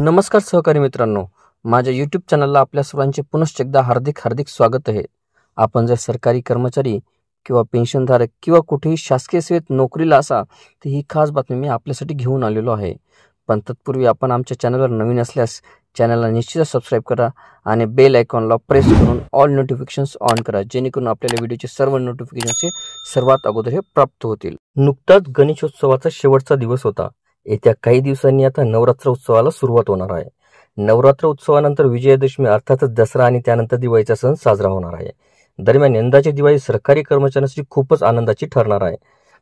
नमस्कार सहकारी मित्रांनो, माझ्या यूट्यूब चॅनलला आपल्या सर्वांचे पुनश्च एकदा हार्दिक स्वागत आहे। आपण जर सरकारी कर्मचारी किंवा पेन्शनधारक किंवा कुठेही शासकीय सेवेत नोकरीला असा तर ही खास बातमी मी आपल्यासाठी घेऊन आलेलो आहे। पण तत्पूर्वी आपण आमच्या चॅनलवर नवीन असल्यास चॅनलला निश्चितच सबस्क्राईब करा आणि बेल आयकॉनला प्रेस करून ऑल नोटिफिकेशन्स ऑन करा, जेणेकरून आपल्याला व्हिडिओचे सर्व नोटिफिकेशन्स सर्वात अगोदर हे प्राप्त होतील। नुकताच गणेशोत्सवाचा शेवटचा दिवस होता। येत्या काही दिवसांनी आता नवरात्र उत्सवाला सुरुवात होणार आहे। नवरात्र उत्सवानंतर विजयादशमी अर्थातच दसरा आणि त्यानंतर दिवाळीचा सण साजरा होणार आहे। दरम्यान यंदाची दिवाळी सरकारी कर्मचाऱ्यांसाठी खूपच आनंदाची ठरणार आहे,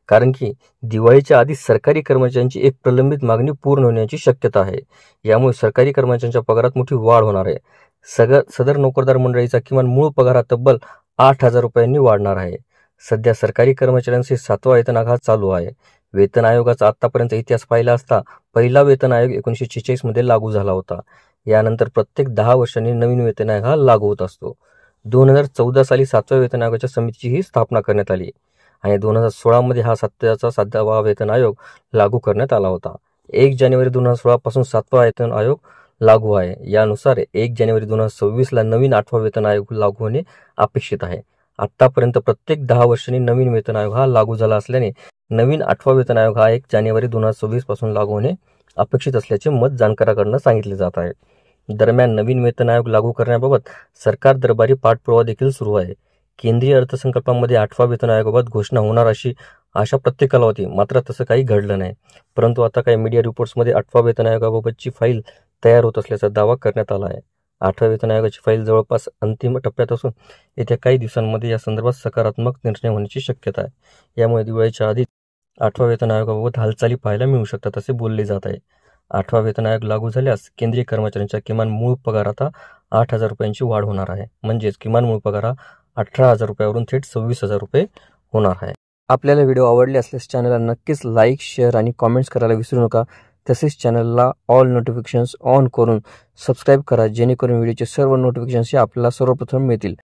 कारण की दिवाळीच्या आधी सरकारी कर्मचाऱ्यांची एक प्रलंबित मागणी पूर्ण होण्याची शक्यता आहे। यामुळे सरकारी कर्मचाऱ्यांच्या पगारात मोठी वाढ होणार आहे। सदर नोकरदार मंडळीचा किमान मूळ पगार तब्बल 8,000 रुपयांनी वाढणार आहे। सध्या सरकारी कर्मचाऱ्यांचे 7वा वेतन आयोग चालू आहे। वेतन आयोगाचा आतापर्यंत इतिहास पाहिला असता पहिला वेतन आयोग 1946 मध्ये लागू झाला होता। यानंतर प्रत्येक 10 वर्षांनी नवीन वेतन आयोग हा लागू होत असतो। 2014 साली 7व्या वेतन आयोगाच्या समितीची स्थापना करण्यात आली आणि 2016 मध्ये हा 7वा वेतन आयोग लागू करण्यात आला होता। 1 जानेवारी 2016 पासून 7वा वेतन आयोग लागू आहे। यानुसार 1 जानेवारी 2026 ला नवीन 8वा वेतन आयोग लागू होणे अपेक्षित आहे। आतापर्यंत प्रत्येक 10 वर्षांनी नवीन वेतन आयोग हा लागू झाला असल्याने नवीन 8वा वेतन आयोग हा 1 जानेवारी 2026 पासून लागू होणे अपेक्षित असल्याचे मत जाणकारांकडून सांगितले जात आहे। दरम्यान नवीन वेतन आयोग लागू करण्याबाबत सरकार दरबारी पाठपुरावा देखील सुरू आहे। केंद्रीय अर्थसंकल्पामध्ये 8वा वेतन आयोगाबाबत घोषणा होणार अशी आशा प्रत्येकाला होती, मात्र तसं काही घडलं नाही। परंतु आता काही मीडिया रिपोर्ट्समध्ये 8वा वेतन आयोगाबाबतची फाईल तयार होत असल्याचा दावा करण्यात आला आहे। 8व्या वेतन आयोगाची फाईल जवळपास अंतिम टप्प्यात असून येत्या काही दिवसांमध्ये या संदर्भात सकारात्मक निर्णय होण्याची शक्यता आहे। यामुळे दिवाळीच्या आधी 8वा वेतन आयोगाबाबत हालचाली पाहायला मिळू शकतात असे बोलले जात आहे। 8वा वेतन आयोग लागू झाल्यास केंद्रीय कर्मचाऱ्यांच्या किमान मूळ पगारात 8,000 रुपयांची वाढ होणार आहे। म्हणजेच किमान मूळ पगार 18,000 रुपयावरून थेट 26,000 रुपये होणार आहे। आपल्याला व्हिडिओ आवडले असल्यास चॅनलला नक्कीच लाईक, शेअर आणि कॉमेंट्स करायला विसरू नका। तसेच चॅनलला ऑल नोटिफिकेशन्स ऑन करून सबस्क्राईब करा, जेणेकरून व्हिडिओचे सर्व नोटिफिकेशन्स आपल्याला सर्वप्रथम मिळतील।